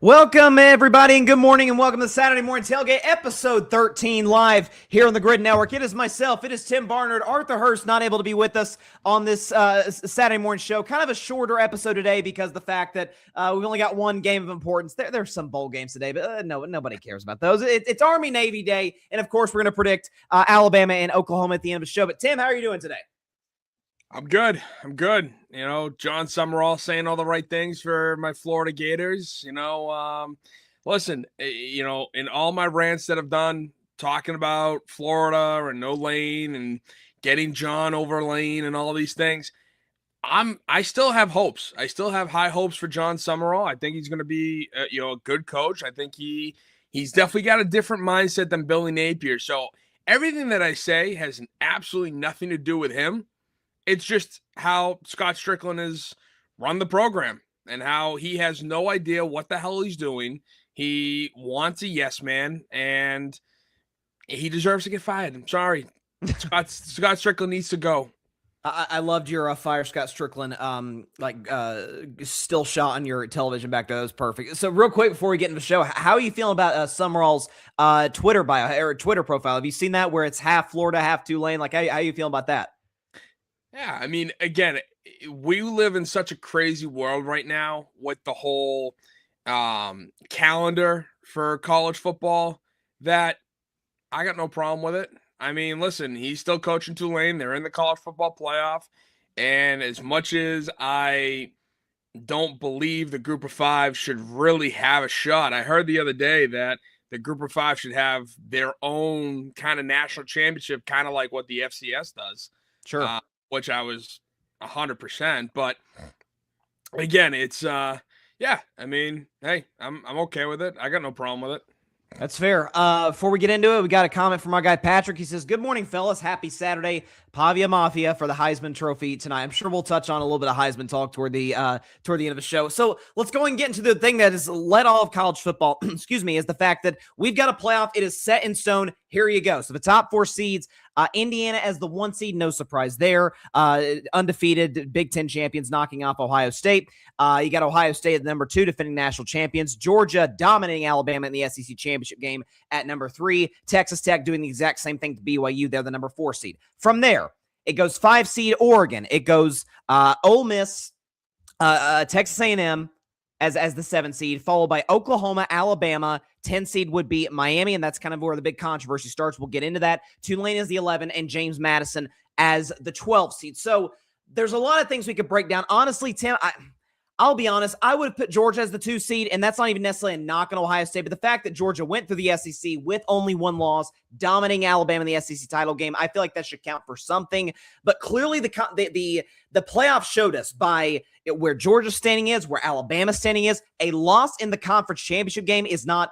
Welcome, everybody, and good morning, and welcome to Saturday Morning Tailgate, episode 13, live here on the Grid Network. It is myself, it is Tim Barnard, Arthur Hurst, not able to be with us on this Saturday morning show. Kind of a shorter episode today because of the fact that we've only got one game of importance. There's some bowl games today, but nobody cares about those. It's Army-Navy Day, and of course, we're going to predict Alabama and Oklahoma at the end of the show. But Tim, how are you doing today? I'm good. You know, John Summerall saying all the right things for my Florida Gators. Listen, in all my rants that I've done talking about Florida and no Lane and getting John over Lane and all these things, I still have hopes. I still have high hopes for John Summerall. I think he's going to be, a good coach. I think he's definitely got a different mindset than Billy Napier. So everything that I say has absolutely nothing to do with him. It's just how Scott Strickland has run the program and how he has no idea what the hell he's doing. He wants a yes man, and he deserves to get fired. I'm sorry. Scott Strickland needs to go. I loved your fire Scott Strickland still shot on your television back there. That was perfect. So real quick before we get into the show, how are you feeling about Summerall's Twitter bio or Twitter profile? Have you seen that where it's half Florida, half Tulane? Like, how are you feeling about that? Yeah, I mean, again, we live in such a crazy world right now with the whole calendar for college football that I got no problem with it. I mean, listen, he's still coaching Tulane. They're in the college football playoff. And as much as I don't believe the group of five should really have a shot, I heard the other day that the group of five should have their own kind of national championship, kind of like what the FCS does. Sure. Which I was 100%, but again, it's I mean, hey, I'm okay with it. I got no problem with it. That's fair. Before we get into it, we got a comment from our guy Patrick. He says, "Good morning, fellas. Happy Saturday, Pavia Mafia for the Heisman Trophy tonight." I'm sure we'll touch on a little bit of Heisman talk toward the end of the show. So let's go and get into the thing that has led all of college football. Excuse me, is the fact that we've got a playoff. It is set in stone. Here you go. So the top four seeds. Indiana as the 1 seed, no surprise there. Undefeated Big Ten champions knocking off Ohio State. You got Ohio State at number 2, defending national champions. Georgia dominating Alabama in the SEC championship game at number 3. Texas Tech doing the exact same thing to BYU. They're the number 4 seed. From there, it goes 5 seed Oregon. It goes Ole Miss, Texas A&M, as the 7 seed, followed by Oklahoma, Alabama. 10 seed would be Miami, and that's kind of where the big controversy starts. We'll get into that. Tulane is the 11, and James Madison as the 12 seed. So there's a lot of things we could break down. Honestly, Tim, I'll be honest, I would have put Georgia as the 2 seed, and that's not even necessarily a knock on Ohio State, but the fact that Georgia went through the SEC with only 1 loss, dominating Alabama in the SEC title game, I feel like that should count for something. But clearly the playoffs showed us by where Georgia's standing is, where Alabama's standing is, a loss in the conference championship game is not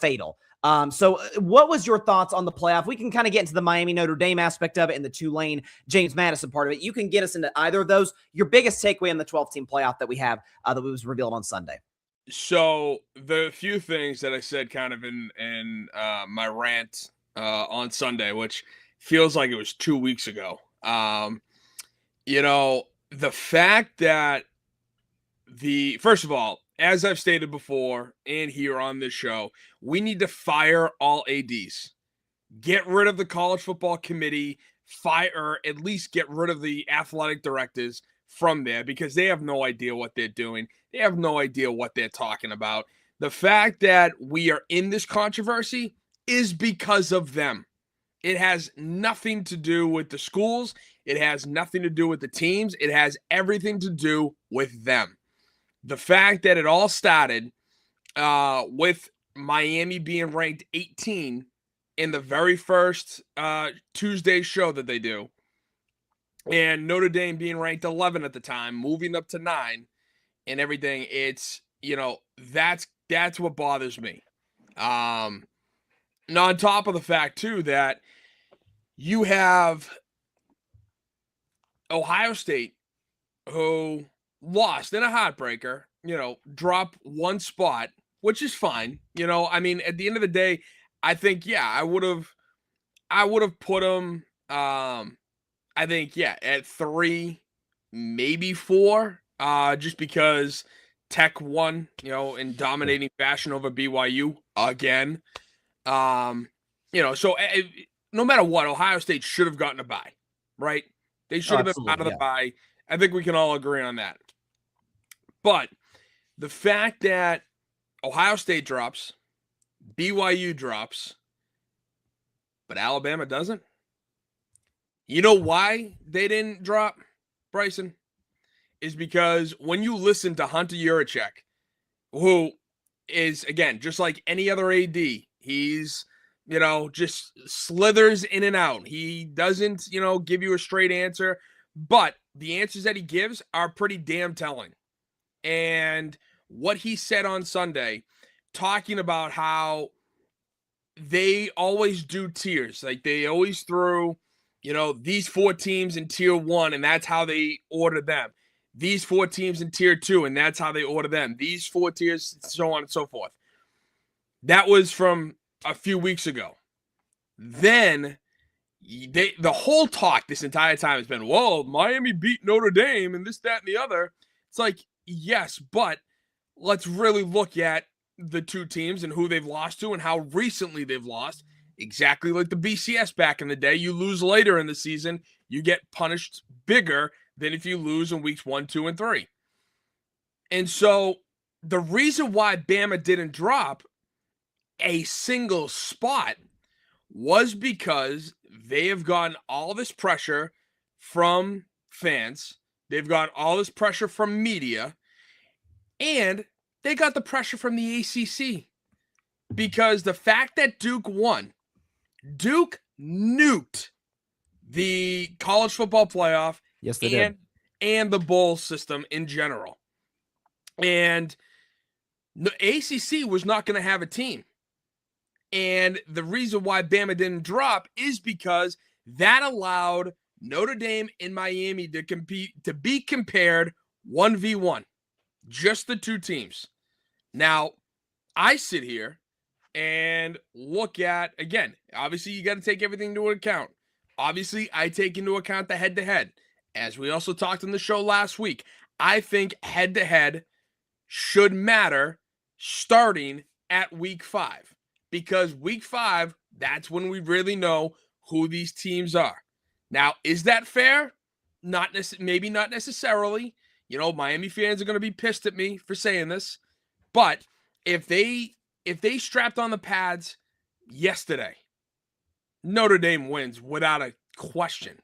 fatal. So what was your thoughts on the playoff? We can kind of get into the Miami Notre Dame aspect of it and the Tulane James Madison part of it. You can get us into either of those. Your biggest takeaway on the 12-team playoff that we have that was revealed on Sunday. So the few things that I said kind of in my rant on Sunday, which feels like it was 2 weeks ago. The fact that first of all, as I've stated before and here on this show, we need to fire all ADs. Get rid of the college football committee, or at least get rid of the athletic directors from there because they have no idea what they're doing. They have no idea what they're talking about. The fact that we are in this controversy is because of them. It has nothing to do with the schools. It has nothing to do with the teams. It has everything to do with them. The fact that it all started with Miami being ranked 18 in the very first Tuesday show that they do, and Notre Dame being ranked 11 at the time, moving up to 9 and everything, it's, that's what bothers me. Now, on top of the fact, too, that you have Ohio State, who lost in a heartbreaker, drop 1 spot, which is fine. I mean, at the end of the day, I think, I would have put them, I think, at 3, maybe 4, just because Tech won, in dominating fashion over BYU again. So no matter what, Ohio State should have gotten a bye, right? They should have been out of the bye. I think we can all agree on that. But the fact that Ohio State drops, BYU drops, but Alabama doesn't. You know why they didn't drop, Bryson? Is because when you listen to Hunter Yurachek, who is, again, just like any other AD, he's, just slithers in and out. He doesn't, give you a straight answer, but the answers that he gives are pretty damn telling. And what he said on Sunday, talking about how they always do tiers, like they always threw, these 4 teams in tier 1, and that's how they order them. These 4 teams in tier 2, and that's how they order them. These 4 tiers, so on and so forth. That was from a few weeks ago. Then the whole talk this entire time has been, well, Miami beat Notre Dame and this, that, and the other. It's like, yes, but let's really look at the 2 teams and who they've lost to and how recently they've lost. Exactly like the BCS back in the day. You lose later in the season, you get punished bigger than if you lose in weeks 1, 2, and 3. And so the reason why Bama didn't drop a single spot was because they have gotten all this pressure from fans. They've gotten all this pressure from media. And they got the pressure from the ACC. Because the fact that Duke won, Duke nuked the college football playoff. Yes, they did. And the bowl system in general. And the ACC was not going to have a team. And the reason why Bama didn't drop is because that allowed Notre Dame and Miami to be compared 1v1. Just the 2 teams. Now, I sit here and look at, again, obviously you got to take everything into account. Obviously, I take into account the head-to-head. As we also talked on the show last week, I think head-to-head should matter starting at week 5. Because week 5, that's when we really know who these teams are. Now, is that fair? Maybe not necessarily. Miami fans are going to be pissed at me for saying this. But if they strapped on the pads yesterday, Notre Dame wins without a question.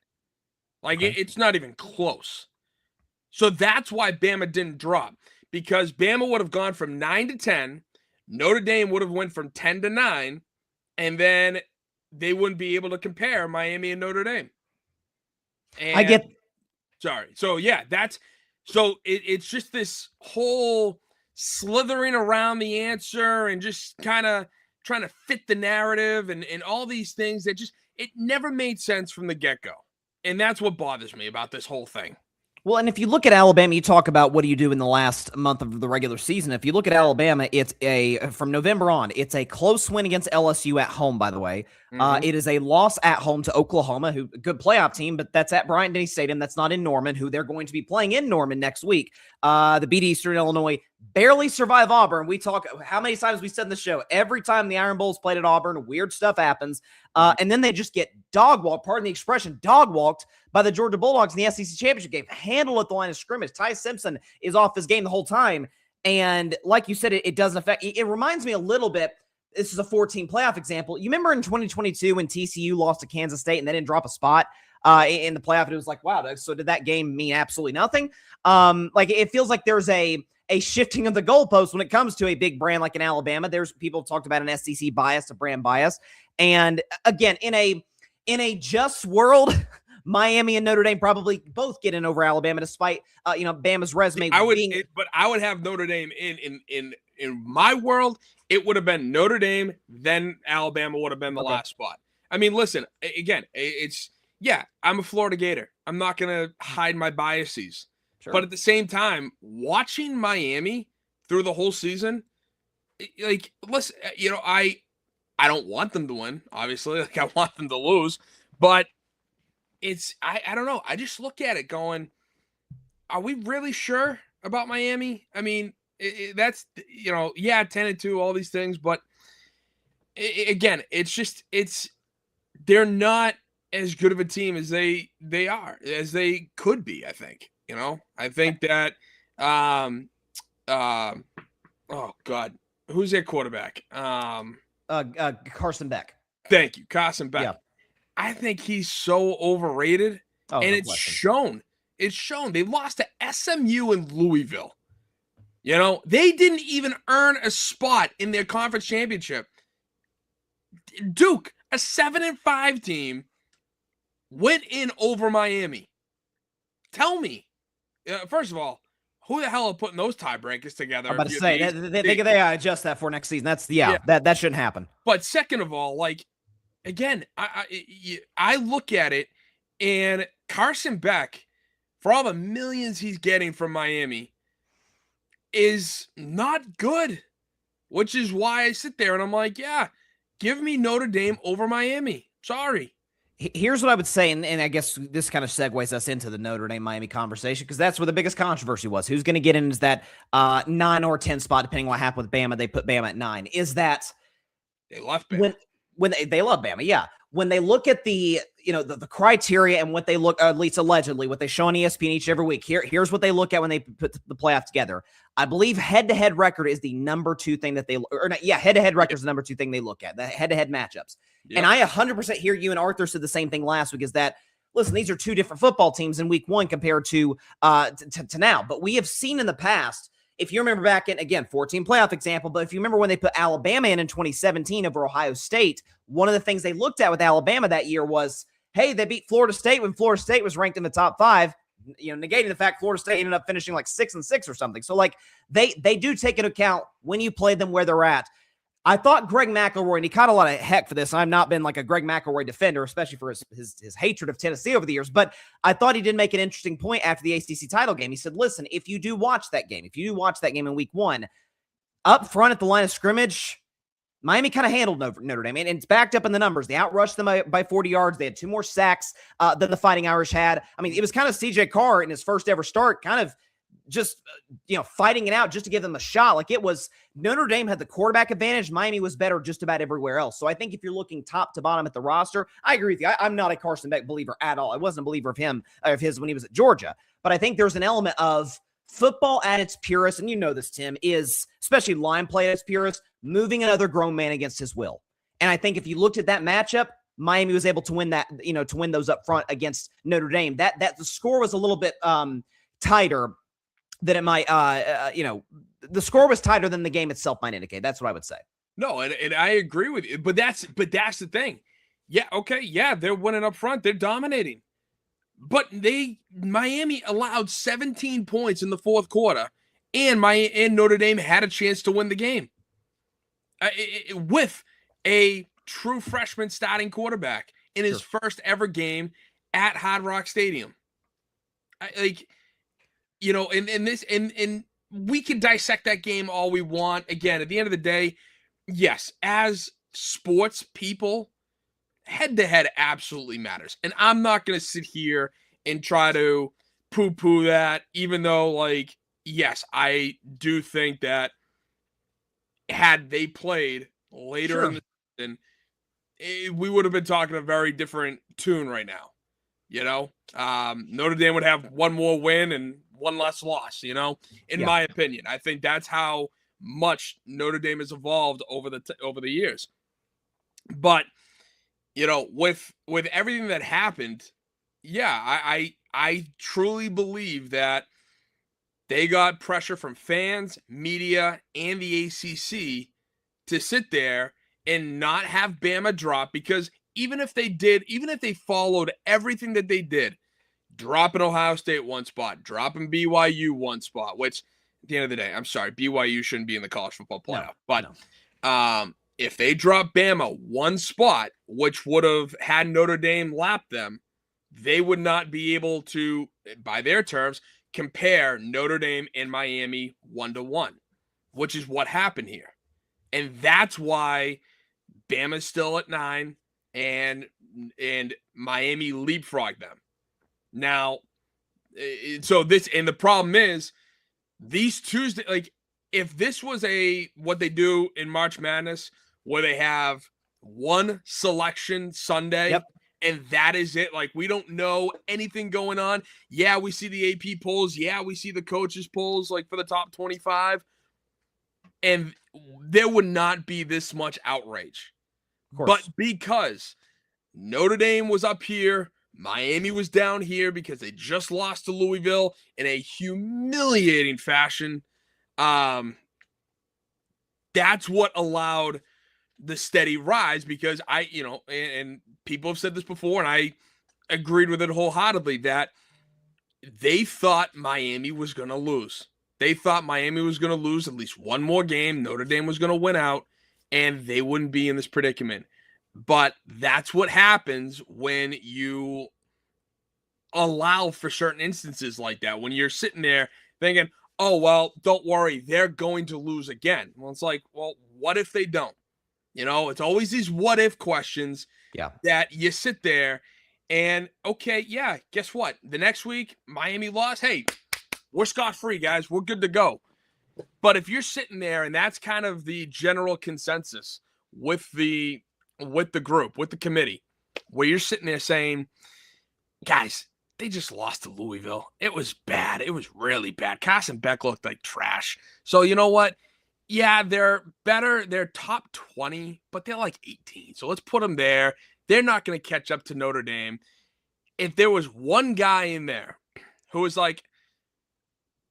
It's not even close. So that's why Bama didn't drop. Because Bama would have gone from 9 to 10. Notre Dame would have went from 10 to 9. And then they wouldn't be able to compare Miami and Notre Dame. And, sorry. So, yeah, it's just this whole slithering around the answer and just kind of trying to fit the narrative and all these things that it never made sense from the get-go. And that's what bothers me about this whole thing. Well, and if you look at Alabama, you talk about what do you do in the last month of the regular season. If you look at Alabama, it's from November on, it's a close win against LSU at home, by the way. Mm-hmm. It is a loss at home to Oklahoma, who a good playoff team, but that's at Bryant-Denny Stadium. That's not in Norman, who they're going to be playing in Norman next week. The beat Eastern Illinois, barely survive Auburn. We talk how many times we said in the show, every time the Iron Bowl's played at Auburn, weird stuff happens. And then they just get dog-walked, pardon the expression, dog-walked by the Georgia Bulldogs in the SEC Championship game. Handled at the line of scrimmage. Ty Simpson is off his game the whole time. And like you said, it doesn't affect. It reminds me a little bit. This is a 14 playoff example. You remember in 2022 when TCU lost to Kansas State and they didn't drop a spot in the playoff? It was like, wow, so did that game mean absolutely nothing? It feels like there's a shifting of the goalposts when it comes to a big brand like in Alabama. There's people talked about an SEC bias, a brand bias. And again, in a just world, Miami and Notre Dame probably both get in over Alabama, despite Bama's resume. I would have Notre Dame in my world. It would have been Notre Dame, then Alabama would have been the last spot. I mean, listen, again, I'm a Florida Gator. I'm not gonna hide my biases, sure. But at the same time, watching Miami through the whole season, listen, I don't want them to win, obviously. I want them to lose. But I don't know. I just look at it going, are we really sure about Miami? I mean, That's, 10-2, all these things, but again, they're not as good of a team as they could be. I think, I think that, oh God, who's their quarterback? Carson Beck. Thank you, Carson Beck. Yeah. I think he's so overrated, and no it's question. shown. It's shown. They lost to SMU in Louisville. They didn't even earn a spot in their conference championship. Duke, a 7-5 team, went in over Miami. Tell me, first of all, who the hell are putting those tiebreakers together? I'm about to say they adjust that for next season. That's that shouldn't happen. But second of all, again, I look at it, and Carson Beck, for all the millions he's getting from Miami, is not good, which is why I sit there and I'm like, yeah, give me Notre Dame over Miami. Sorry. Here's what I would say, and I guess this kind of segues us into the Notre Dame-Miami conversation, because that's where the biggest controversy was. Who's going to get into that 9 or 10 spot, depending on what happened with Bama? They put Bama at 9. Is that they left Bama. When they love Bama, yeah. When they look at the criteria and what they look, at least allegedly, what they show on ESPN each every week, here's what they look at when they put the playoff together. I believe head-to-head record is the number 2 thing that head-to-head record is the number 2 thing they look at, the head-to-head matchups. Yep. And I 100% hear you, and Arthur said the same thing last week, is that, listen, these are 2 different football teams in week 1 compared to now. But we have seen in the past, if you remember back in, again, 14 playoff example, but if you remember when they put Alabama in 2017 over Ohio State, one of the things they looked at with Alabama that year was, hey, they beat Florida State when Florida State was ranked in the top 5, negating the fact Florida State ended up finishing 6-6 or something. So they do take into account when you play them where they're at. I thought Greg McElroy, and he caught a lot of heck for this. I've not been a Greg McElroy defender, especially for his hatred of Tennessee over the years. But I thought he did make an interesting point after the ACC title game. He said, listen, if you do watch that game in week 1, up front at the line of scrimmage, Miami kind of handled Notre Dame, and it's backed up in the numbers. They outrushed them by 40 yards. They had 2 more sacks than the Fighting Irish had. I mean, it was kind of CJ Carr in his first ever start, kind of just, fighting it out just to give them a shot. It was Notre Dame had the quarterback advantage. Miami was better just about everywhere else. So I think if you're looking top to bottom at the roster, I agree with you. I'm not a Carson Beck believer at all. I wasn't a believer of his when he was at Georgia. But I think there's an element of football at its purest, and you know this, Tim, is, especially line play at its purest, moving another grown man against his will. And I think if you looked at that matchup, Miami was able to win that, to win those up front against Notre Dame. That the score was a little bit tighter than it might, the score was tighter than the game itself might indicate. That's what I would say. No, and I agree with you, but that's the thing. Yeah, okay, yeah, they're winning up front, they're dominating, but Miami allowed 17 points in the fourth quarter, and Notre Dame had a chance to win the game with a true freshman starting quarterback in his first ever game at Hard Rock Stadium. And we can dissect that game all we want. Again, at the end of the day, yes, as sports people, head-to-head absolutely matters. And I'm not going to sit here and try to poo-poo that, even though, yes, I do think that had they played later in the season, we would have been talking a very different tune right now. Notre Dame would have 1 more win and 1 less loss, in my opinion. I think that's how much Notre Dame has evolved over the years. But, with everything that happened, I truly believe that they got pressure from fans, media, and the ACC to sit there and not have Bama drop, because even if they followed everything that they did, dropping Ohio State 1 spot, dropping BYU 1 spot, which at the end of the day, I'm sorry, BYU shouldn't be in the college football playoff. If they drop Bama 1 spot, which would have had Notre Dame lap them, they would not be able to, by their terms, compare Notre Dame and Miami 1-1, which is what happened here. And that's why Bama's still at 9 and Miami leapfrogged them. Now, the problem is these Tuesday, if this was what they do in March Madness, where they have one selection Sunday, Yep. and that is it. Like, we don't know anything going on. Yeah, we see the AP polls. Yeah, we see the coaches polls, like, for the top 25. And there would not be this much outrage. But because Notre Dame was up here, Miami was down here because they just lost to Louisville in a humiliating fashion, that's what allowed the steady rise, because and people have said this before, and I agreed with it wholeheartedly, that they thought Miami was going to lose. They thought Miami was going to lose at least one more game. Notre Dame was going to win out, and they wouldn't be in this predicament. But that's what happens when you allow for certain instances like that. When you're sitting there thinking, oh, well, don't worry, they're going to lose again. Well, it's like, well, what if they don't? It's always these what if questions that you sit there and, okay, yeah, guess what? The next week, Miami lost. Hey, we're scot-free, guys. We're good to go. But if you're sitting there, and that's kind of the general consensus with the group, with the committee, where you're sitting there saying, guys, they just lost to Louisville. It was bad. It was really bad. Carson Beck looked like trash. So you know what? Yeah, they're better. They're top 20, but they're like 18. So let's put them there. They're not going to catch up to Notre Dame. If there was one guy in there who was like,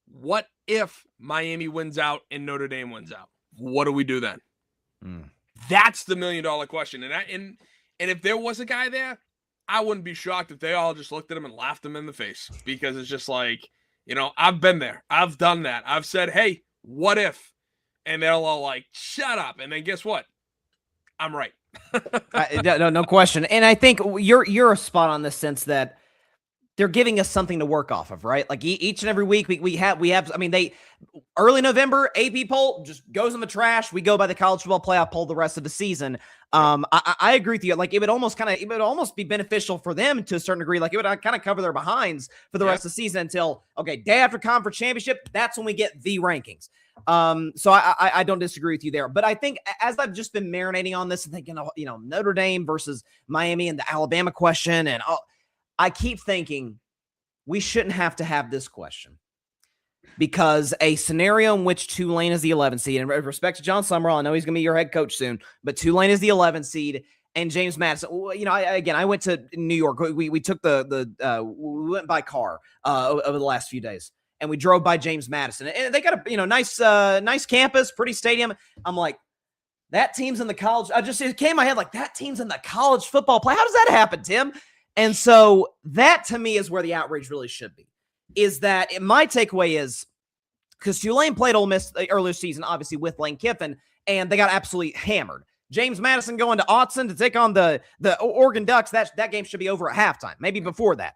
what if Miami wins out and Notre Dame wins out? What do we do then? That's the $1 million question. And if there was a guy there, I wouldn't be shocked if they all just looked at him and laughed him in the face, because it's just like, I've been there. I've done that. I've said, hey, what if? And they'll all like, shut up. And then guess what? I'm right. No question. And I think you're a spot on this sense that they're giving us something to work off of, right? Like each and every week we have, I mean, they early November AP poll just goes in the trash. We go by the college football playoff poll the rest of the season. I agree with you. Like it would almost be beneficial for them to a certain degree. Like it would kind of cover their behinds for the rest of the season until, okay, day after conference championship, that's when we get the rankings. So I don't disagree with you there, but I think as I've just been marinating on this and thinking, Notre Dame versus Miami and the Alabama question, and I keep thinking we shouldn't have to have this question, because a scenario in which Tulane is the 11th seed, and with respect to John Summerall, I know he's going to be your head coach soon, but Tulane is the 11th seed, and James Madison, I went to New York. We took we went by car over the last few days, and we drove by James Madison, and they got a nice campus, pretty stadium. I'm like, that team's in the college. It came in my head like, that team's in the college football play. How does that happen, Tim? And so that to me is where the outrage really should be. Is that my takeaway is, because Tulane played Ole Miss earlier season, obviously with Lane Kiffin, and they got absolutely hammered. James Madison going to Autzen to take on the Oregon Ducks. That game should be over at halftime, maybe before that.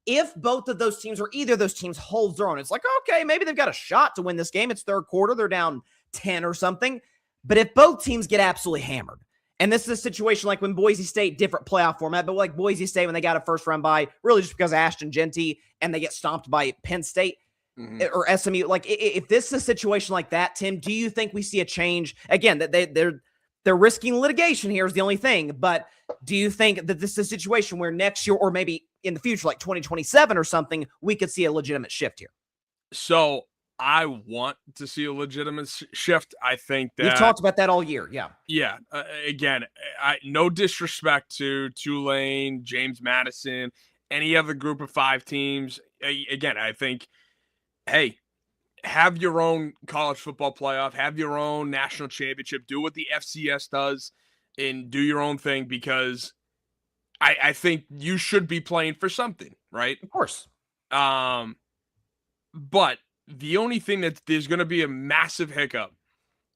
If both of those teams or either of those teams holds their own, it's like, okay, maybe they've got a shot to win this game. It's third quarter. They're down 10 or something. But if both teams get absolutely hammered, and this is a situation like when Boise State, different playoff format, but like Boise State when they got a first round bye, really just because of Ashton Genty, and they get stomped by Penn State or SMU. Like if this is a situation like that, Tim, do you think we see a change? Again, that they're risking litigation here is the only thing, but do you think that this is a situation where next year or maybe in the future, like 2027 or something, we could see a legitimate shift here? So I want to see a legitimate shift. I think that we've talked about that all year. Yeah. Yeah. Again, no disrespect to Tulane, James Madison, any other group of 5 teams. Again, I think, hey, have your own college football playoff, have your own national championship, do what the FCS does, and do your own thing, because I think you should be playing for something, right? Of course. But the only thing that there's going to be a massive hiccup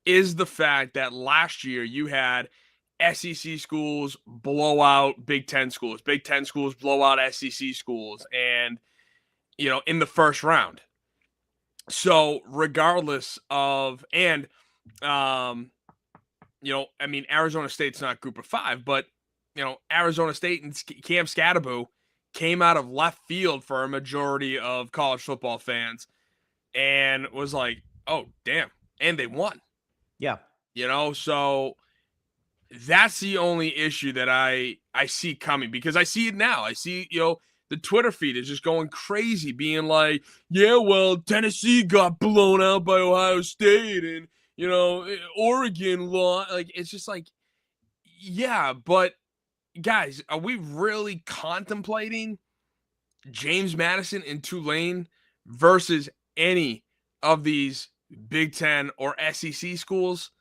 is the fact that last year you had SEC schools blow out Big Ten schools blow out SEC schools, and, in the first round. So regardless of, and, Arizona State's not group of 5, but, Arizona State and Cam Scatterbo came out of left field for a majority of college football fans and was like, oh, damn. and they won. Yeah. So that's the only issue that I see coming, because I see it now. I see, the Twitter feed is just going crazy, being like, yeah, well, Tennessee got blown out by Ohio State, and, Oregon lost. Like, it's just like, yeah, but guys, are we really contemplating James Madison and Tulane versus any of these Big Ten or SEC schools?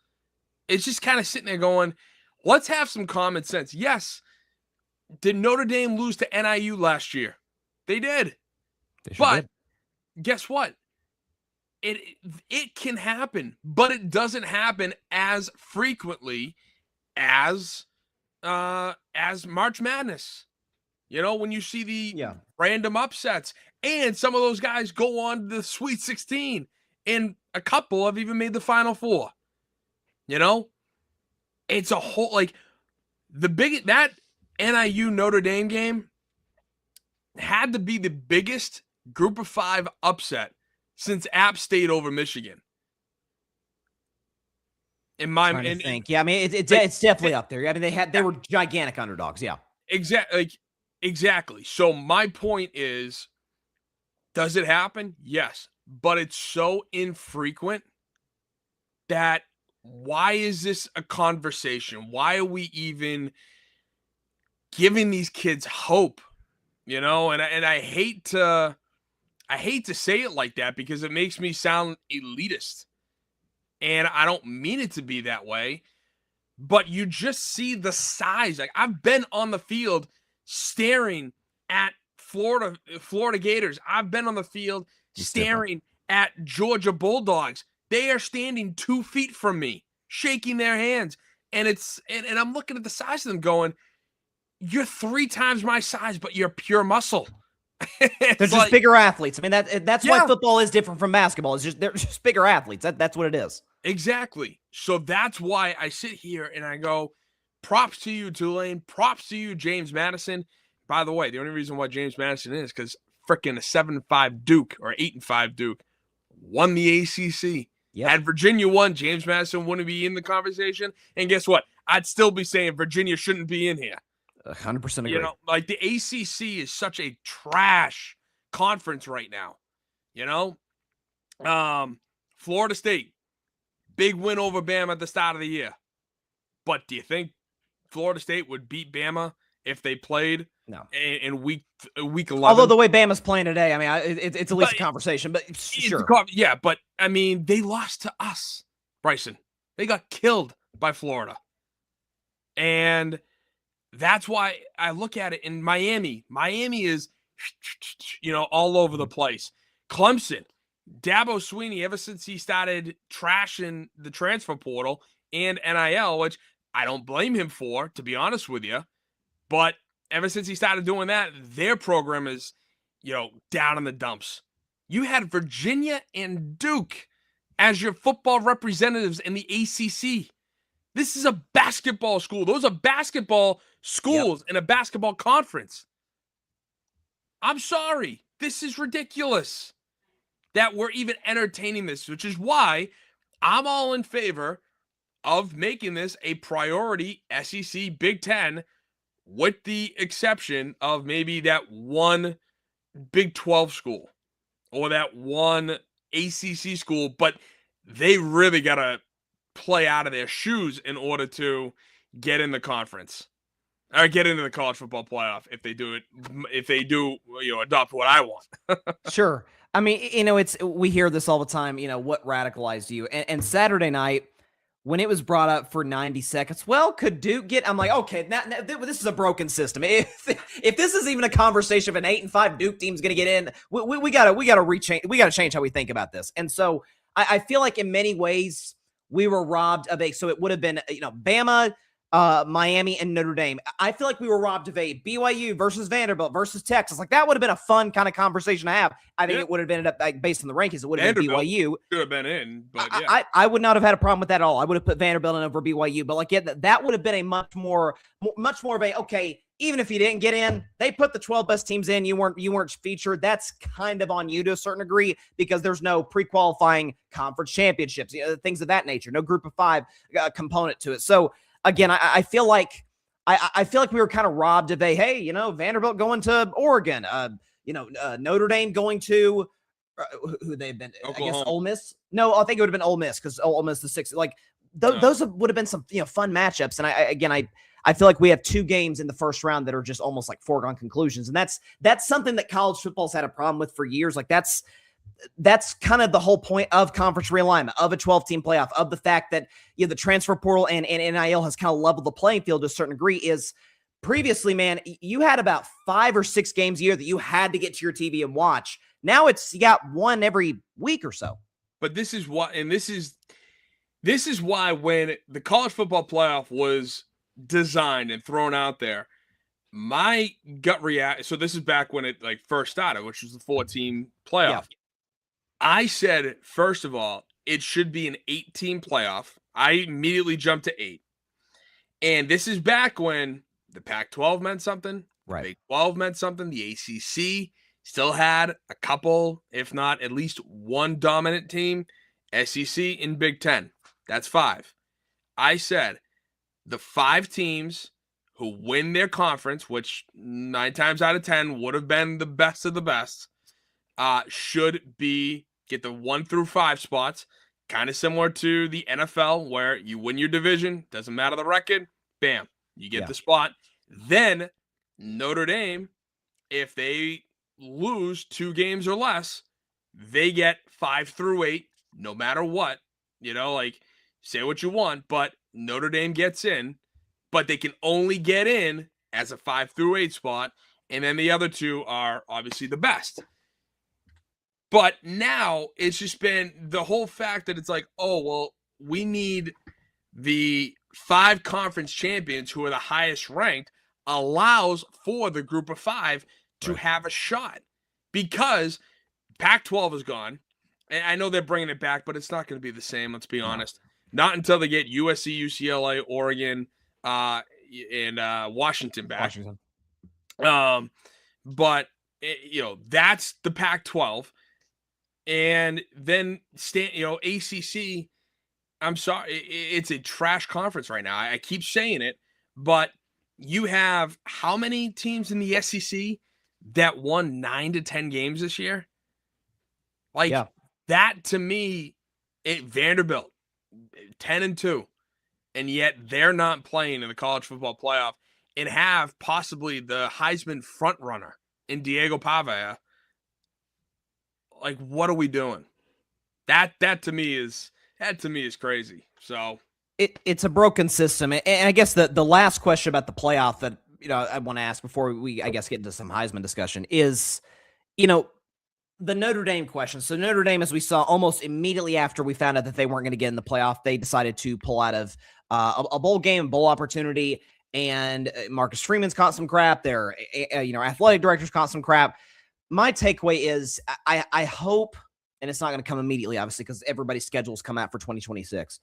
It's just kind of sitting there going, let's have some common sense. Yes, did Notre Dame lose to NIU last year? They did. But guess what? It can happen, but it doesn't happen as frequently as March Madness. When you see the random upsets, and some of those guys go on to the Sweet 16, and a couple have even made the Final Four. It's a whole, like, that NIU Notre Dame game had to be the biggest Group of 5 upset since App State over Michigan. Yeah, I mean, it's definitely up there. I mean, they were gigantic underdogs. Yeah, exactly. So my point is, does it happen? Yes, but it's so infrequent that why is this a conversation? Why are we even giving these kids hope? And I hate to say it like that, because it makes me sound elitist. And I don't mean it to be that way, but you just see the size. Like, I've been on the field staring at Florida Gators. I've been on the field staring at Georgia Bulldogs. They are standing 2 feet from me, shaking their hands. And and I'm looking at the size of them going, you're 3 times my size, but you're pure muscle. They're just bigger athletes. I mean, that's why football is different from basketball. They're just bigger athletes. That's what it is. Exactly. So that's why I sit here and I go, props to you, Tulane. Props to you, James Madison. By the way, the only reason why James Madison is because freaking a 7-5 Duke or 8-5 Duke won the ACC. Yep. Had Virginia won, James Madison wouldn't be in the conversation. And guess what? I'd still be saying Virginia shouldn't be in here. 100% agree. Like, the ACC is such a trash conference right now. Florida State, big win over Bama at the start of the year. But do you think Florida State would beat Bama if they played in week 11? Although the way Bama's playing today, I mean, it's at least a conversation. But sure. Yeah, but, I mean, they lost to us, Bryson. They got killed by Florida. And that's why I look at it in Miami. Miami is, all over the place. Clemson, Dabo Swinney, ever since he started trashing the transfer portal and NIL, which I don't blame him for, to be honest with you, but ever since he started doing that, their program is, down in the dumps. You had Virginia and Duke as your football representatives in the ACC. This is a basketball school. Those are basketball schools in a basketball conference. I'm sorry. This is ridiculous that we're even entertaining this, which is why I'm all in favor of making this a priority SEC Big Ten, with the exception of maybe that one Big 12 school or that one ACC school, but they really got to play out of their shoes in order to get in the conference or get into the college football playoff if they do adopt what I want. Sure. I mean, we hear this all the time, what radicalized you? And Saturday night, when it was brought up for 90 seconds, well, could Duke get, I'm like, okay, now this is a broken system. If this is even a conversation of an 8-5 Duke team's going to get in, we gotta change how we think about this. And so I feel like in many ways we were robbed of so it would have been, Bama, Miami and Notre Dame. I feel like we were robbed of a BYU versus Vanderbilt versus Texas. Like that would have been a fun kind of conversation to have. I think it would have been like based on the rankings. It would have been BYU. Should have been in, but I would not have had a problem with that at all. I would have put Vanderbilt in over BYU, but like that would have been a much more of a okay. Even if you didn't get in, they put the 12 best teams in. You weren't featured. That's kind of on you to a certain degree because there's no pre-qualifying conference championships, things of that nature. No group of 5 component to it. So again, I feel like we were kind of robbed of a hey, Vanderbilt going to Oregon, Notre Dame going to who they've been. Oklahoma. I guess Ole Miss. No, I think it would have been Ole Miss because Ole Miss the 6th. Like those would have been some fun matchups. And I feel like we have 2 games in the first round that are just almost like foregone conclusions. And that's something that college football's had a problem with for years. Like that's kind of the whole point of conference realignment, of a 12-team playoff, of the fact that the transfer portal and NIL has kind of leveled the playing field to a certain degree. Is previously, man, you had about 5 or 6 games a year that you had to get to your TV and watch. Now you got one every week or so. But this is why when the college football playoff was designed and thrown out there, my gut reaction. So this is back when it first started, which was the 4-team playoff. Yeah. I said, first of all, it should be an 8-team playoff. I immediately jumped to 8. And this is back when the Pac-12 meant something. Right. The Big 12 meant something. The ACC still had a couple, if not at least one dominant team. SEC and Big 10. That's 5. I said the 5 teams who win their conference, which 9 times out of 10 would have been the best of the best, should get the 1 through 5 spots, kind of similar to the NFL where you win your division, doesn't matter the record, bam, you get the spot. Then Notre Dame, if they lose 2 games or less, they get 5 through 8, no matter what. Say what you want, but Notre Dame gets in, but they can only get in as a 5 through 8 spot, and then the other 2 are obviously the best. But now it's just been the whole fact that it's like, oh, well, we need the 5 conference champions who are the highest ranked allows for the group of 5 to have a shot because Pac-12 is gone. And I know they're bringing it back, but it's not going to be the same. Let's be honest. Not until they get USC, UCLA, Oregon, and Washington back. But that's the Pac-12. And then ACC, I'm sorry, it's a trash conference right now. I keep saying it, but you have how many teams in the SEC that won 9 to 10 games this year? That to me, Vanderbilt 10-2, and yet they're not playing in the college football playoff and have possibly the Heisman front runner in Diego Pavia. Like, what are we doing? That to me is crazy. So it's a broken system. And I guess the last question about the playoff that I want to ask before we get into some Heisman discussion is, the Notre Dame question. So Notre Dame, as we saw almost immediately after we found out that they weren't going to get in the playoff, they decided to pull out of a bowl game, bowl opportunity. And Marcus Freeman's caught some crap. Their athletic director's caught some crap. My takeaway is I hope, and it's not going to come immediately, obviously, because everybody's schedules come out for 2026.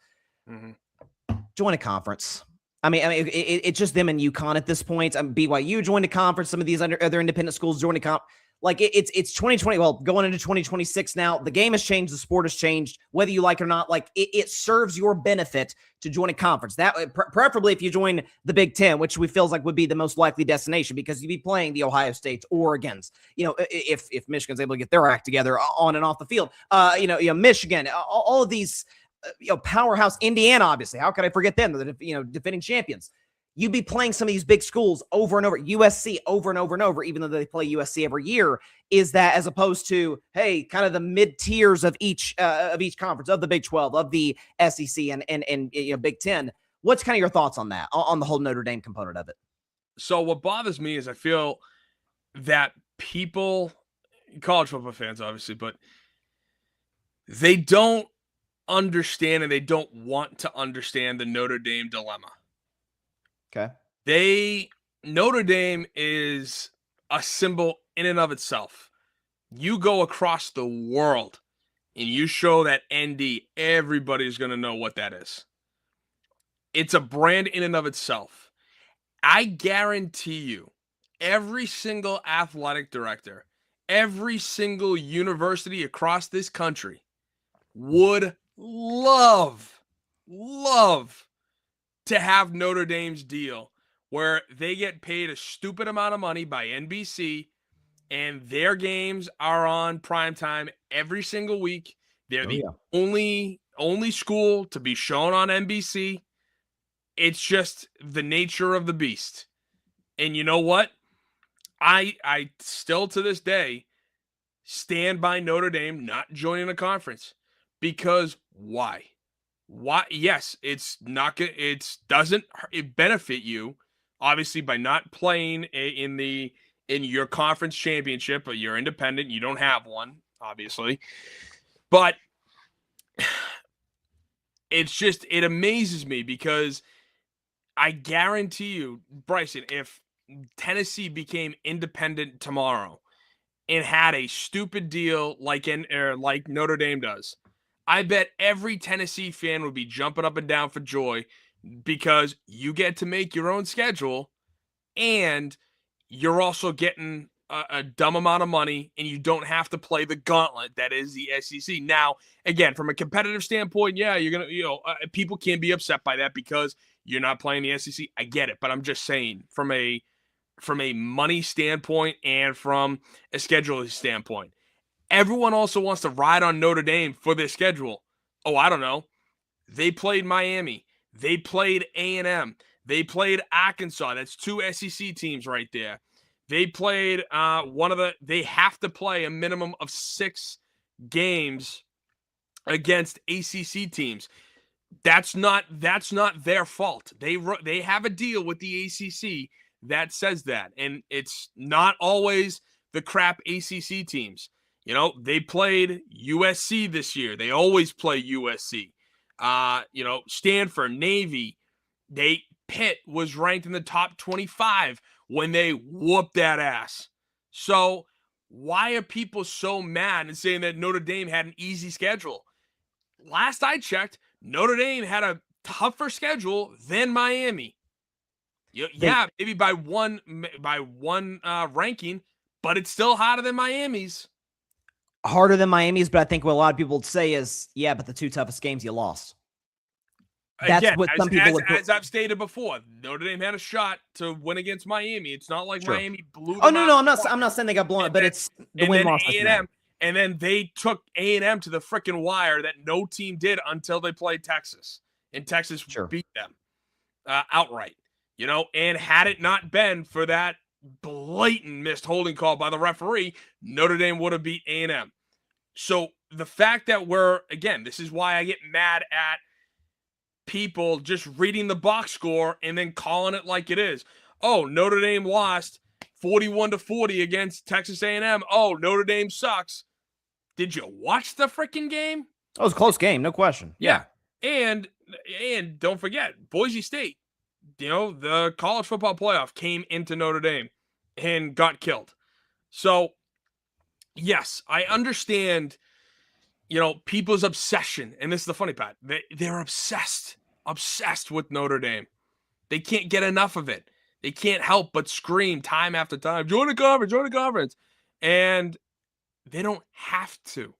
Join a conference. I mean, it's just them and UConn at this point. BYU joined a conference. Some of these other independent schools joined a conference. Like it's 2020. Well, going into 2026 now, the game has changed. The sport has changed, whether you like it or not. Like it serves your benefit to join a conference. That preferably if you join the Big Ten, which we feels like would be the most likely destination because you'd be playing the Ohio States, Oregons. If Michigan's able to get their act together on and off the field, Michigan, all of these, powerhouse. Indiana, obviously. How could I forget them? The defending champions. You'd be playing some of these big schools over and over, USC over and over and over, even though they play USC every year. Is that as opposed to, hey, kind of the mid tiers of each conference, of the Big 12, of the SEC and Big 10? What's kind of your thoughts on that, on the whole Notre Dame component of it? So what bothers me is I feel that people, college football fans, obviously, but they don't understand and they don't want to understand the Notre Dame dilemma. Okay. Notre Dame is a symbol in and of itself. You go across the world and you show that ND, everybody's going to know what that is. It's a brand in and of itself. I guarantee you, every single athletic director, every single university across this country would love to have Notre Dame's deal where they get paid a stupid amount of money by NBC and their games are on primetime every single week. They're the only school to be shown on NBC. It's just the nature of the beast. And you know what? I still to this day stand by Notre Dame not joining a conference. Because why? Why? Yes, it's not good. It doesn't benefit you, obviously, by not playing in your conference championship, but you're independent. You don't have one, obviously. But it amazes me because I guarantee you, Bryson, if Tennessee became independent tomorrow and had a stupid deal like Notre Dame does, I bet every Tennessee fan would be jumping up and down for joy because you get to make your own schedule and you're also getting a dumb amount of money and you don't have to play the gauntlet that is the SEC. Now, again, from a competitive standpoint, yeah, you're going to, people can be upset by that because you're not playing the SEC. I get it, but I'm just saying from a money standpoint and from a scheduling standpoint, everyone also wants to ride on Notre Dame for their schedule. Oh, I don't know. They played Miami. They played A&M. They played Arkansas. That's 2 SEC teams right there. They played they have to play a minimum of 6 games against ACC teams. That's not their fault. They have a deal with the ACC that says that. And it's not always the crap ACC teams. They played USC this year. They always play USC. Stanford, Navy, Pitt was ranked in the top 25 when they whooped that ass. So why are people so mad and saying that Notre Dame had an easy schedule? Last I checked, Notre Dame had a tougher schedule than Miami. Yeah, maybe by one ranking, but it's still harder than Miami's. Harder than Miami's, but I think what a lot of people would say is, yeah, but the 2 toughest games you lost. That's again, what some people as I've stated before, Notre Dame had a shot to win against Miami. It's not like Miami blew them no, I'm not saying they got blown up, but it's the win-loss. And then they took A&M to the freaking wire that no team did until they played Texas. And Texas beat them outright. And had it not been for that blatant missed holding call by the referee, Notre Dame would have beat A&M. So the fact that this is why I get mad at people just reading the box score and then calling it like it is. Oh, Notre Dame lost 41-40 against Texas A&M. Oh, Notre Dame sucks. Did you watch the freaking game? Oh, it was a close game, no question. Yeah. And don't forget, Boise State, the college football playoff came into Notre Dame and got killed. So, yes, I understand, people's obsession. And this is the funny part. They're obsessed with Notre Dame. They can't get enough of it. They can't help but scream time after time, join the conference. And they don't have to.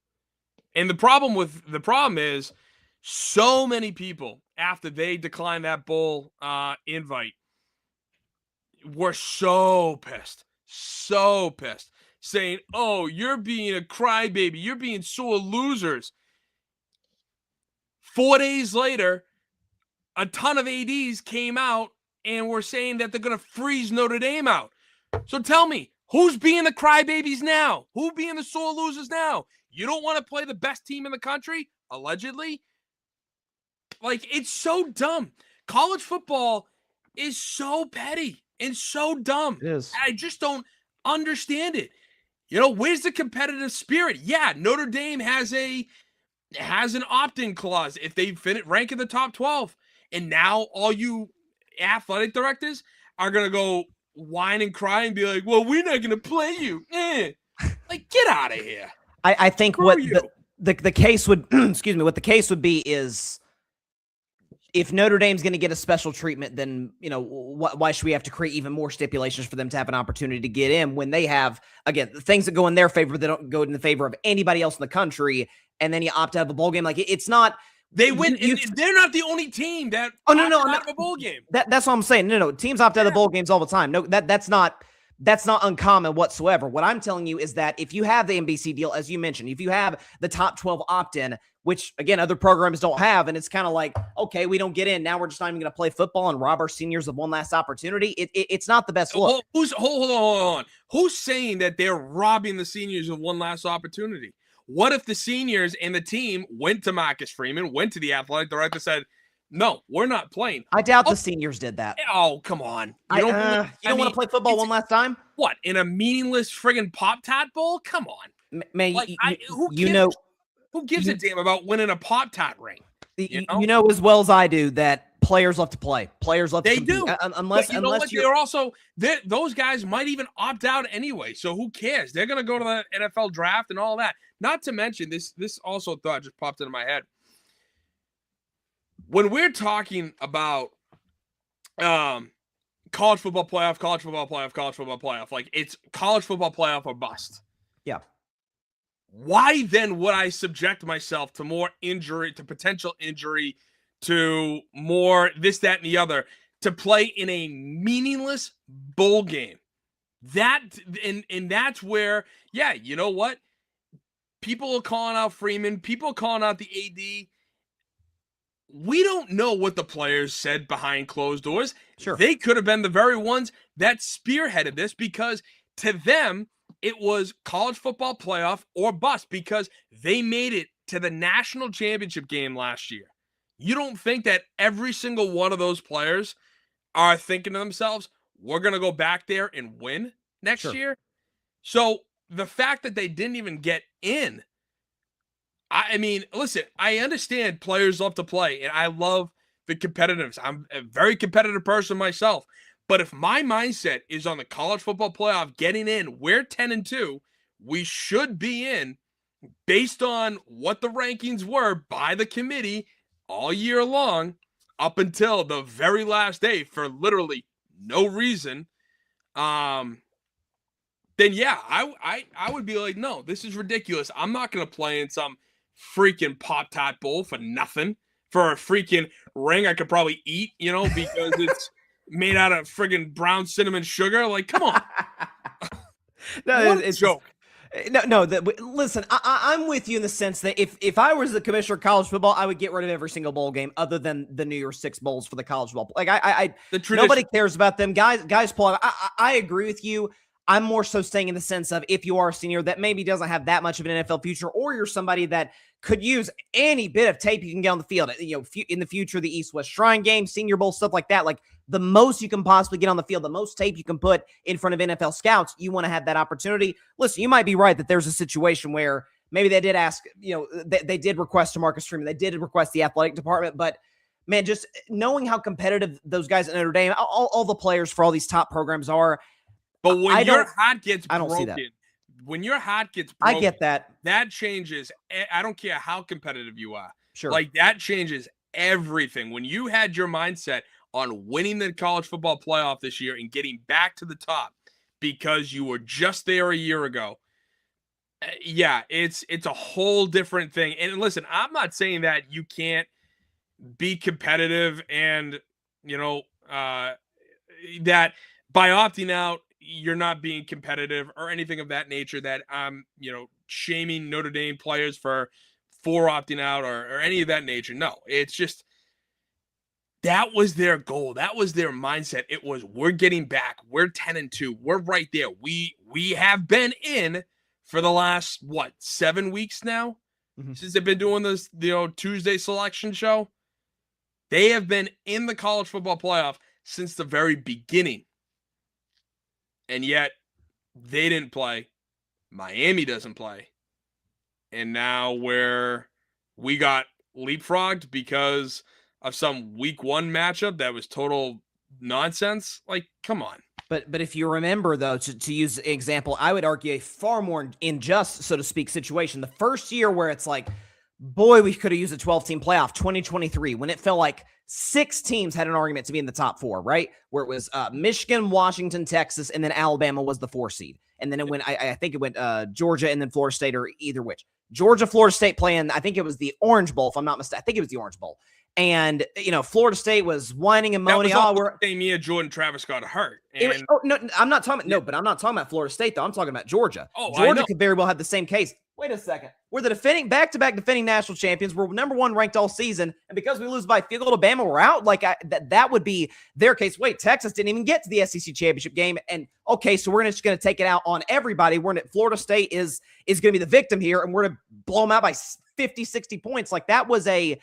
And the problem is so many people, after they declined that bowl invite, were so pissed, saying, oh, you're being a crybaby. You're being sore losers. 4 days later, a ton of ADs came out and were saying that they're going to freeze Notre Dame out. So tell me, who's being the crybabies now? Who being the sore losers now? You don't want to play the best team in the country, allegedly? Like, it's so dumb. College football is so petty and so dumb. It is. I just don't understand it. Where's the competitive spirit? Yeah, Notre Dame has an opt-in clause if they rank in the top 12. And now all you athletic directors are going to go whine and cry and be like, well, we're not going to play you. Like, get out of here. I think Screw what you. the case would, excuse me, what the case would be is if Notre Dame's going to get a special treatment, then, why should we have to create even more stipulations for them to have an opportunity to get in when they have, again, the things that go in their favor, they don't go in the favor of anybody else in the country, and then you opt out of a bowl game. Like, it's not. They win. They're not the only team that opts out of a bowl game. That's what I'm saying. No. Teams opt out of the bowl games all the time. No, that's not uncommon whatsoever. What I'm telling you is that if you have the NBC deal, as you mentioned, if you have the top 12 opt-in, which, again, other programs don't have, and it's kind of like, okay, we don't get in. Now we're just not even going to play football and rob our seniors of one last opportunity. It's not the best look. Hold on. Who's saying that they're robbing the seniors of one last opportunity? What if the seniors and the team went to Marcus Freeman, went to the athletic director, said, no, we're not playing? I doubt the seniors did that. Oh, come on. You don't want to play football one last time? What, in a meaningless friggin' Pop-Tart bowl? Come on. Man, who gives a damn about winning a Pop-Tart ring? You know as well as I do that players love to play. Players love to compete. They do. Unless they're also those guys might even opt out anyway. So who cares? They're gonna go to the NFL draft and all that. Not to mention this also thought just popped into my head. When we're talking about college football playoff, like it's college football playoff or bust. Yeah. Why then would I subject myself to more injury, to potential injury, to more this, that, and the other, to play in a meaningless bowl game? And that's where, yeah, you know what? People are calling out Freeman. People are calling out the AD. We don't know what the players said behind closed doors. Sure. They could have been the very ones that spearheaded this, because to them, it was college football playoff or bust, because they made it to the national championship game last year. You don't think that every single one of those players are thinking to themselves, we're going to go back there and win next year? So the fact that they didn't even get in, I mean, listen, I understand players love to play, and I love the competitiveness. I'm a very competitive person myself. But if my mindset is on the college football playoff getting in, we're 10-2, we should be in based on what the rankings were by the committee all year long up until the very last day for literally no reason. Then yeah, I would be like, no, this is ridiculous. I'm not going to play in some freaking Pop-Tart bowl for nothing, for a freaking ring I could probably eat, because it's made out of friggin' brown cinnamon sugar. Like, come on. No, it's a joke. Listen, I'm with you in the sense that if I was the commissioner of college football, I would get rid of every single bowl game other than the New Year's Six bowls for the college football. Like nobody cares about them. Guys pull out. I agree with you. I'm more so saying in the sense of if you are a senior that maybe doesn't have that much of an NFL future, or you're somebody that could use any bit of tape you can get on the field, in the future, the East-West Shrine Game, Senior Bowl, stuff like that, like the most you can possibly get on the field, the most tape you can put in front of NFL scouts, you want to have that opportunity. Listen, you might be right that there's a situation where maybe they did ask, they did request to Marcus Freeman, they did request the athletic department, but man, just knowing how competitive those guys at Notre Dame, all the players for all these top programs are. But when your heart gets broken, I don't see that. When your heart gets broken, I get that. That changes. I don't care how competitive you are. Sure. Like, that changes everything. When you had your mindset on winning the college football playoff this year and getting back to the top because you were just there a year ago, yeah, it's a whole different thing. And listen, I'm not saying that you can't be competitive and, that by opting out, you're not being competitive or anything of that nature, that I'm, shaming Notre Dame players for opting out or any of that nature. No, it's just that was their goal. That was their mindset. It was, we're getting back. We're 10-2. We're right there. We have been in for the last, 7 weeks now? Mm-hmm. Since they've been doing this, Tuesday selection show. They have been in the college football playoff since the very beginning. And yet, they didn't play. Miami doesn't play. And now we got leapfrogged because of some week one matchup that was total nonsense. Like, come on. But if you remember, though, to use an example, I would argue a far more unjust, so to speak, situation. The first year where it's like, boy, we could have used a 12-team playoff, 2023, when it felt like 6 teams had an argument to be in the top 4, right? Where it was Michigan, Washington, Texas, and then Alabama was the 4 seed. And then it went, I think it went Georgia and then Florida State, or either which. Georgia, Florida State playing, I think it was the Orange Bowl, if I'm not mistaken. I think it was the Orange Bowl. And, Florida State was whining and moaning. That was the same year Jordan Travis got hurt. And no, I'm not talking about, no, but I'm not talking about Florida State, though. I'm talking about Georgia. Oh, Georgia could very well have the same case. Wait a second. We're the back-to-back defending national champions. We're number 1 ranked all season. And because we lose by field goal to Bama, we're out. Like, that would be their case. Wait, Texas didn't even get to the SEC championship game. And, okay, so we're just going to take it out on everybody. Florida State is going to be the victim here, and we're going to blow them out by 50, 60 points. Like, that was a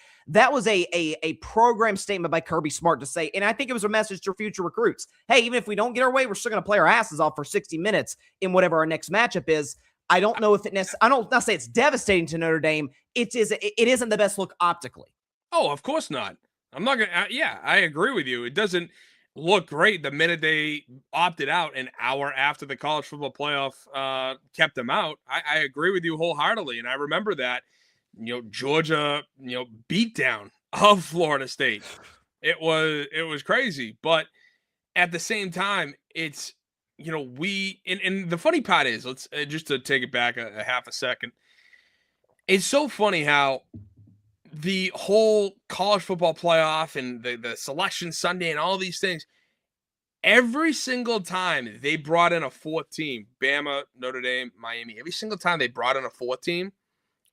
program statement by Kirby Smart to say, and I think it was a message to future recruits. Hey, even if we don't get our way, we're still going to play our asses off for 60 minutes in whatever our next matchup is. I don't know if I don't say it's devastating to Notre Dame. It isn't the best look optically. Oh, of course not. I'm not going to, yeah, I agree with you. It doesn't look great the minute they opted out an hour after the college football playoff kept them out. I agree with you wholeheartedly. And I remember that, Georgia, beat down of Florida State. It was crazy. But at the same time, it's, and the funny part is, let's just to take it back a half a second. It's so funny how the whole college football playoff and the selection Sunday and all these things, every single time they brought in a 4th team, Bama, Notre Dame, Miami, every single time they brought in a 4th team,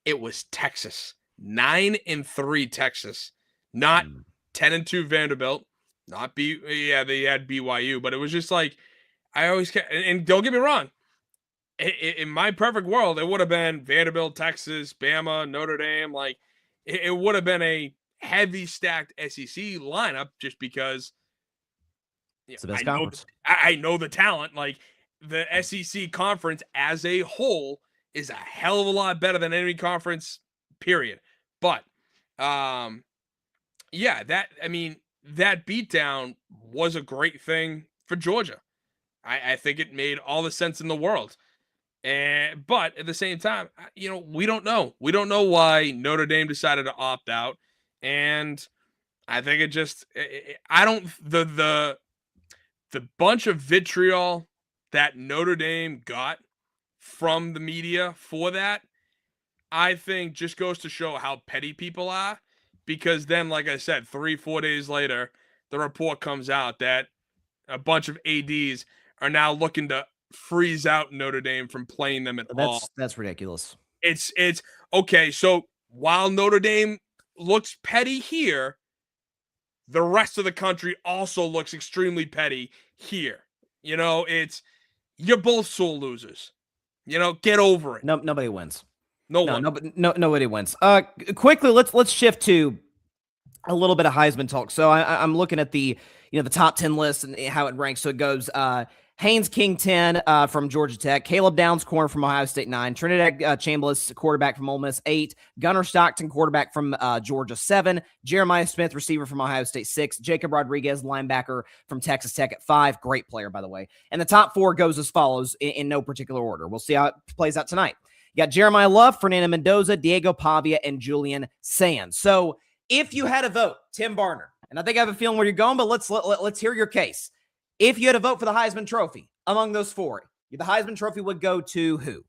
it was Texas. 9-3 Texas, not 10-2 Vanderbilt, not they had BYU, but it was just like, I always kept, and don't get me wrong, in my perfect world, it would have been Vanderbilt, Texas, Bama, Notre Dame. Like, it would have been a heavy stacked SEC lineup just because it's the best conference. I know the talent. Like, the SEC conference as a whole is a hell of a lot better than any conference, period. But, that beatdown was a great thing for Georgia. I think it made all the sense in the world. But at the same time, we don't know. We don't know why Notre Dame decided to opt out. And I think it just, the bunch of vitriol that Notre Dame got from the media for that, I think just goes to show how petty people are. Because then, like I said, 3-4 days later, the report comes out that a bunch of ADs are now looking to freeze out Notre Dame from playing them at all. That's ridiculous. It's okay. So while Notre Dame looks petty here, the rest of the country also looks extremely petty here. You're both sore losers. Get over it. No, nobody wins. Nobody wins. Quickly, let's shift to a little bit of Heisman talk. So I'm looking at the the top 10 list and how it ranks. So it goes Haynes King 10 from Georgia Tech, Caleb Downs corner from Ohio State 9, Trinidad Chambliss quarterback from Ole Miss 8, Gunnar Stockton quarterback from Georgia 7, Jeremiah Smith receiver from Ohio State 6, Jacob Rodriguez linebacker from Texas Tech at 5, great player by the way. And the top 4 goes as follows in no particular order. We'll see how it plays out tonight. You got Jeremiah Love, Fernando Mendoza, Diego Pavia, and Julian Sands. So if you had a vote, Tim Barner, and I think I have a feeling where you're going, but let's hear your case. If you had a vote for the Heisman Trophy among those 4, the Heisman Trophy would go to who?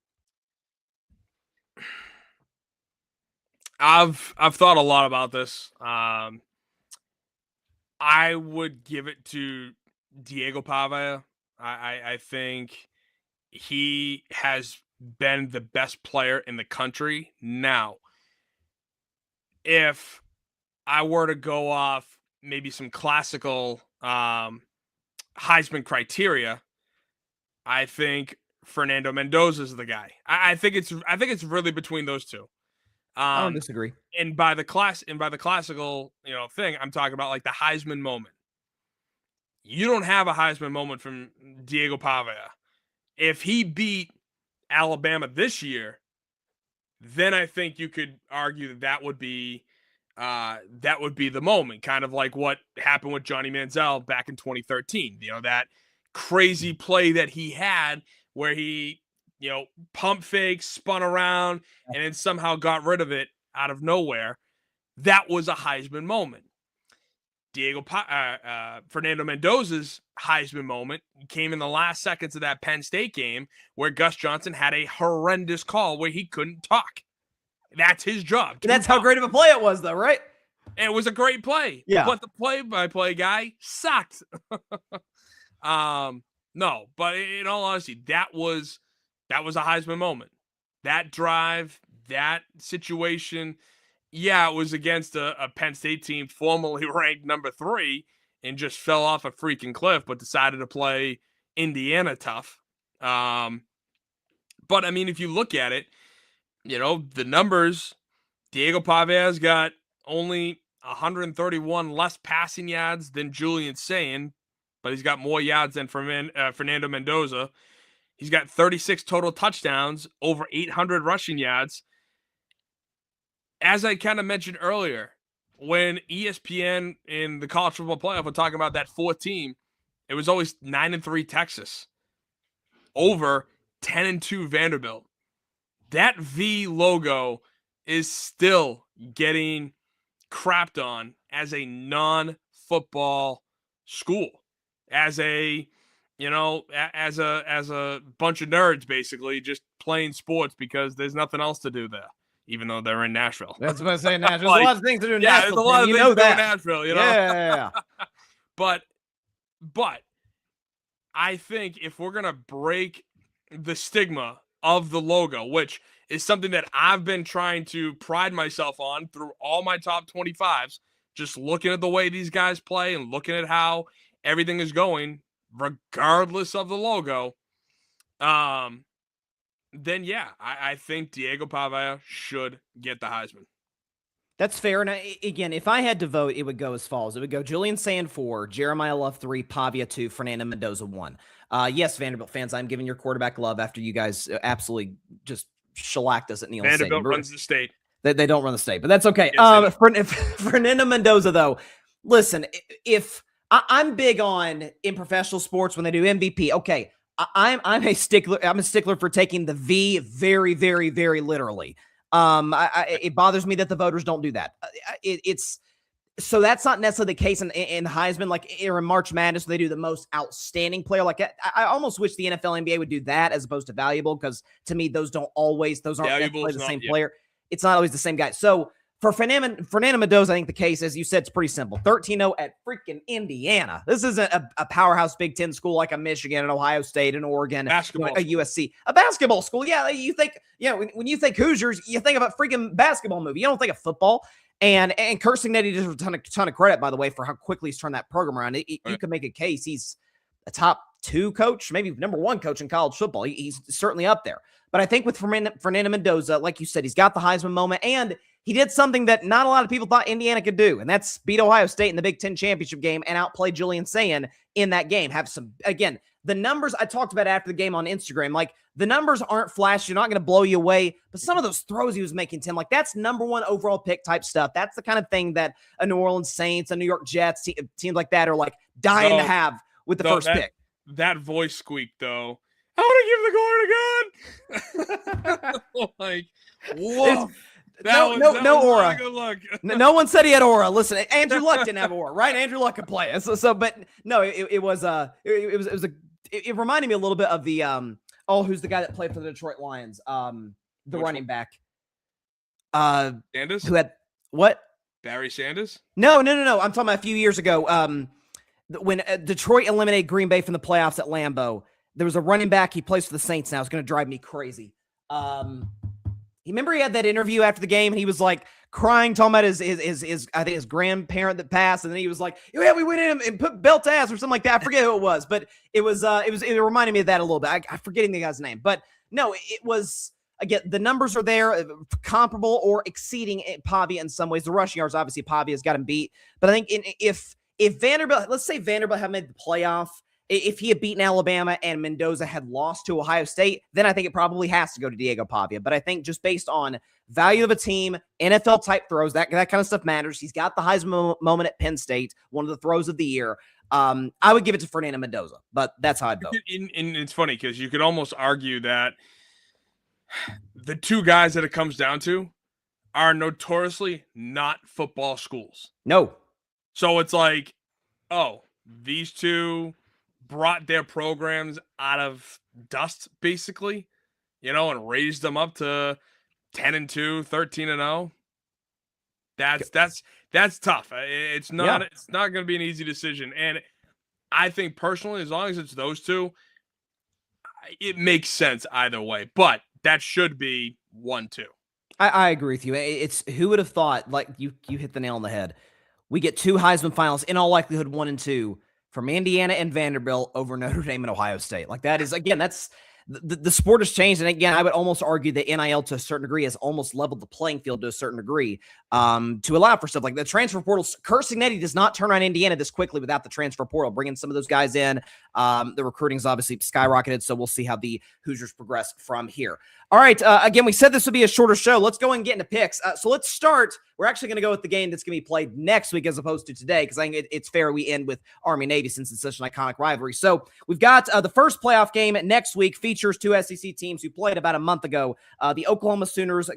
I've thought a lot about this. I would give it to Diego Pavia. I think he has been the best player in the country. Now, if I were to go off maybe some classical Heisman criteria, I think Fernando Mendoza is the guy. I think it's really between those two. I don't disagree. And by the classical, thing, I'm talking about like the Heisman moment. You don't have a Heisman moment from Diego Pavia. If he beat Alabama this year, then I think you could argue that would be that would be the moment, kind of like what happened with Johnny Manziel back in 2013. That crazy play that he had where he, pump fake, spun around, and then somehow got rid of it out of nowhere. That was a Heisman moment. Fernando Mendoza's Heisman moment came in the last seconds of that Penn State game where Gus Johnson had a horrendous call where he couldn't talk. That's his job. That's how great of a play it was, though, right? It was a great play. Yeah. But the play-by-play guy sucked. No, but in all honesty, that was a Heisman moment. That drive, that situation, yeah, it was against a Penn State team formerly ranked number 3 and just fell off a freaking cliff, but decided to play Indiana tough. But, I mean, if you look at it, the numbers, Diego Pavea's got only 131 less passing yards than Julian Sayin, but he's got more yards than Fernando Mendoza. He's got 36 total touchdowns, over 800 rushing yards. As I kind of mentioned earlier, when ESPN in the college football playoff were talking about that 4th team, it was always 9-3 Texas over 10-2 Vanderbilt. That V logo is still getting crapped on as a non-football school, as a as a bunch of nerds basically just playing sports because there's nothing else to do there, even though they're in Nashville. That's what I say. Nashville. There's a lot of things to do in yeah, Nashville. There's a lot of things to do in Nashville. Yeah. But I think if we're gonna break the stigma of the logo, which is something that I've been trying to pride myself on through all my top 25s, just looking at the way these guys play and looking at how everything is going, regardless of the logo, then yeah, I think Diego Pavia should get the Heisman. That's fair. And again, if I had to vote, it would go as follows. It would go Julian Sayin 4, Jeremiah Love 3, Pavia 2, Fernando Mendoza 1. Yes, Vanderbilt fans, I'm giving your quarterback love after you guys absolutely just shellacked us at Neal Stadium. Vanderbilt runs the state. They don't run the state, but that's okay. Yes, Fernando Mendoza, though, listen, if I'm big on in professional sports when they do MVP, okay, I'm a stickler. I'm a stickler for taking the V very, very, very literally. It bothers me that the voters don't do that. So that's not necessarily the case in Heisman. Like in March Madness, they do the most outstanding player. Like I almost wish the NFL, NBA would do that as opposed to valuable, because to me those aren't necessarily the same player. It's not always the same guy. So for Fernando Mendoza, I think the case, as you said, it's pretty simple. 13-0 at freaking Indiana. This isn't a powerhouse Big Ten school like a Michigan and Ohio State and Oregon, a USC, a basketball school. Yeah, you think, when you think Hoosiers, you think of a freaking basketball movie. You don't think of football. And Kirsten Nettie deserves a ton of credit, by the way, for how quickly he's turned that program around. You can make a case he's a top 2 coach, maybe number 1 coach in college football. He's certainly up there. But I think with Fernando Mendoza, like you said, he's got the Heisman moment, and he did something that not a lot of people thought Indiana could do, and that's beat Ohio State in the Big Ten championship game and outplay Julian Sayin in that game. Again, the numbers I talked about after the game on Instagram, like the numbers aren't flashy. You're not going to blow you away, but some of those throws he was making, Tim, like that's number 1 overall pick type stuff. That's the kind of thing that a New Orleans Saints, a New York Jets, teams like that are like dying to have with the first pick. That voice squeak, though. I want to give the Gordon a gun. Like, whoa. No aura. Good look. No one said he had aura. Listen, Andrew Luck didn't have aura, right? Andrew Luck could play it. But no, it reminded me a little bit of the who's the guy that played for the Detroit Lions? The running back. Sanders? Who had what? Barry Sanders? No. I'm talking about a few years ago. When Detroit eliminated Green Bay from the playoffs at Lambeau, there was a running back. He plays for the Saints now. It's going to drive me crazy. Remember he had that interview after the game and he was like crying, talking about his I think his grandparent that passed, and then he was like, "Yeah, we went in and put belt ass" or something like that. I forget who it was, but it reminded me of that a little bit. I'm forgetting the guy's name, but no, it was, again, the numbers are there, comparable or exceeding Pavia in some ways. The rushing yards, obviously Pavia's got him beat, but I think if Vanderbilt, let's say Vanderbilt had made the playoff If he had beaten Alabama and Mendoza had lost to Ohio State, then I think it probably has to go to Diego Pavia. But I think just based on value of a team, NFL type throws, that kind of stuff matters. He's got the Heisman moment at Penn State, one of the throws of the year. I would give it to Fernando Mendoza, but that's how I'd vote. And it's funny because you could almost argue that the two guys that it comes down to are notoriously not football schools. No. So it's like, oh, these two brought their programs out of dust, basically, and raised them up to 10-2, 13-0. That's tough. It's not going to be an easy decision. And I think personally, as long as it's those two, it makes sense either way. But that should be 1-2. I agree with you. It's who would have thought, like you hit the nail on the head. We get two Heisman finals, in all likelihood 1 and 2, from Indiana and Vanderbilt over Notre Dame and Ohio State. Like that is, again, that's the sport has changed. And again, I would almost argue that NIL to a certain degree has almost leveled the playing field to a certain degree to allow for stuff like the transfer portal. Kurt Signetti does not turn around Indiana this quickly without the transfer portal, bringing some of those guys in. The recruiting's obviously skyrocketed, so we'll see how the Hoosiers progress from here. All right, again, we said this would be a shorter show. Let's go and get into picks. So let's start. We're actually going to go with the game that's going to be played next week as opposed to today, because I think it's fair we end with Army-Navy since it's such an iconic rivalry. So we've got the first playoff game next week, features two SEC teams who played about a month ago. The Oklahoma Sooners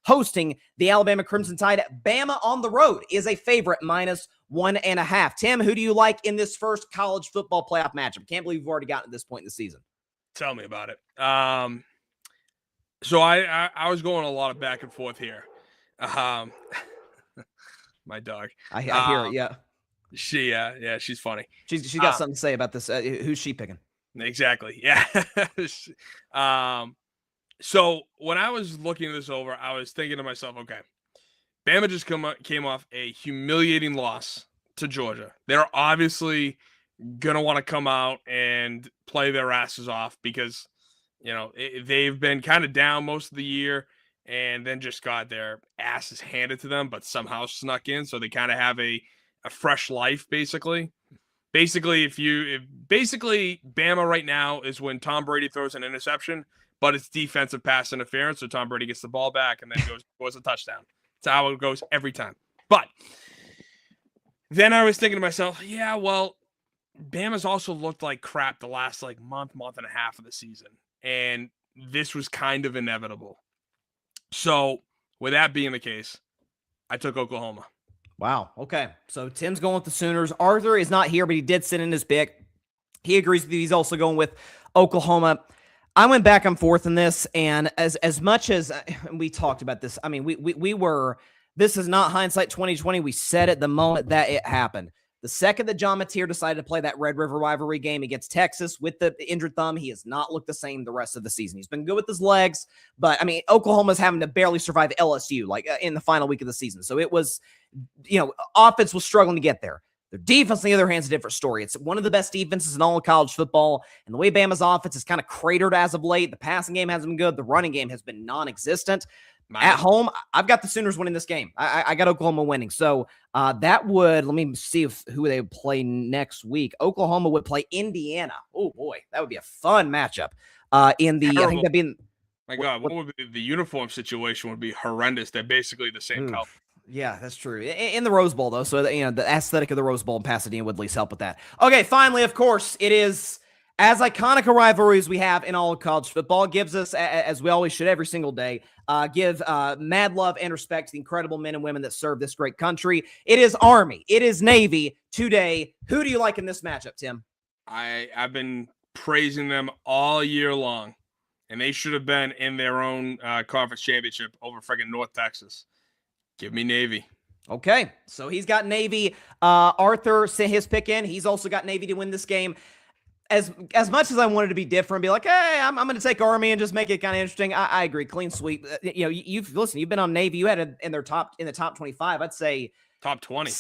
hosting the Alabama Crimson Tide. Bama on the road is a favorite, -1.5. Tim, who do you like in this first college football playoff matchup? Can't believe we've already gotten to this point in the season. Tell me about it. So I was going a lot of back and forth here. My dog. I hear it. Yeah. She's funny. She's got something to say about this. Who's she picking? Exactly. Yeah. So when I was looking this over, I was thinking to myself, okay, Bama just came off a humiliating loss to Georgia. They're obviously going to want to come out and play their asses off because, they've been kind of down most of the year and then just got their asses handed to them, but somehow snuck in. So they kind of have a fresh life, basically. Basically, Bama right now is when Tom Brady throws an interception, but it's defensive pass interference. So Tom Brady gets the ball back and then goes a touchdown. That's how it goes every time. But then I was thinking to myself, yeah, well, Bama's also looked like crap the last month and a half of the season. And this was kind of inevitable. So with that being the case, I took Oklahoma. Wow. Okay. So Tim's going with the Sooners. Arthur is not here, but he did send in his pick. He agrees with you. He's also going with Oklahoma. I went back and forth in this, and as much as we talked about this, I mean, this is not hindsight 2020. We said it the moment that it happened. The second that John Mateer decided to play that Red River rivalry game against Texas with the injured thumb, he has not looked the same the rest of the season. He's been good with his legs, but I mean, Oklahoma's having to barely survive LSU in the final week of the season. So it was, offense was struggling to get there. Their defense, on the other hand, is a different story. It's one of the best defenses in all of college football, and the way Bama's offense is kind of cratered as of late, the passing game hasn't been good. The running game has been non-existent. At home, I've got the Sooners winning this game. I got Oklahoma winning. So that would, let me see who they would play next week. Oklahoma would play Indiana. Oh, boy. That would be a fun matchup. I think that'd be my God, what would be the uniform situation would be horrendous. They're basically the same color. Yeah, that's true. In the Rose Bowl, though. So, the aesthetic of the Rose Bowl in Pasadena would at least help with that. Okay, finally, of course, it is as iconic a rivalry as we have in all of college football. Gives us, as we always should every single day, give mad love and respect to the incredible men and women that serve this great country. It is Army. It is Navy today. Who do you like in this matchup, Tim? I've been praising them all year long, and they should have been in their own conference championship over friggin' North Texas. Give me Navy. Okay, so he's got Navy. Arthur sent his pick in. He's also got Navy to win this game. As much as I wanted to be different, be like, hey, I'm going to take Army and just make it kind of interesting. I agree. Clean sweep. You've been on Navy. You had it in the top 25. I'd say top 20.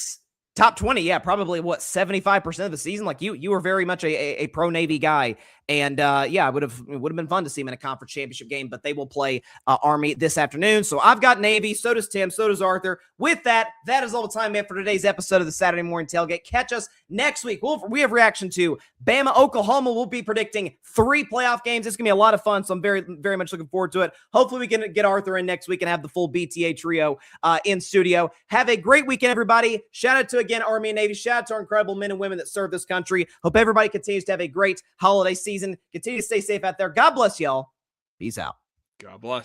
Top 20, yeah, probably 75% of the season. Like you were very much a pro Navy guy And yeah, it would have been fun to see him in a conference championship game, but they will play Army this afternoon. So I've got Navy, so does Tim, so does Arthur. With that, that is all the time we have for today's episode of the Saturday Morning Tailgate. Catch us next week. We have reaction to Bama, Oklahoma. We'll be predicting 3 playoff games. It's going to be a lot of fun, so I'm very, very much looking forward to it. Hopefully we can get Arthur in next week and have the full BTA trio in studio. Have a great weekend, everybody. Shout out to, again, Army and Navy. Shout out to our incredible men and women that serve this country. Hope everybody continues to have a great holiday season. Continue to stay safe out there. God bless y'all. Peace out. God bless.